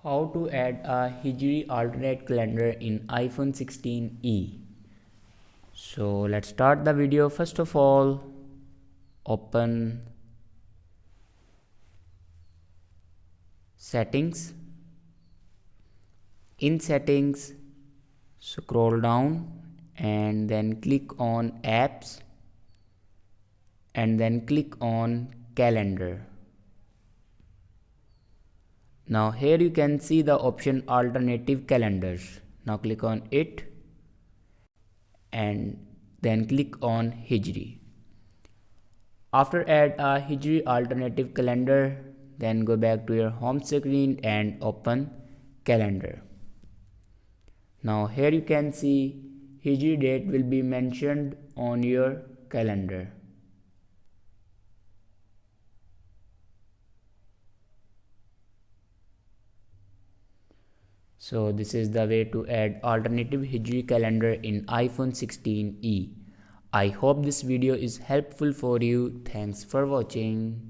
How to add a Hijri alternate calendar in iPhone 16e. So let's start the video. First of all, open settings. In settings, scroll down and then click on apps and then click on calendar. Now here you can see the option alternative calendars. Now click on it and then click on Hijri. After add a Hijri alternative calendar, then go back to your home screen and open calendar. Now here you can see Hijri date will be mentioned on your calendar. So this is the way to add alternative Hijri calendar in iPhone 16e. I hope this video is helpful for you. Thanks for watching.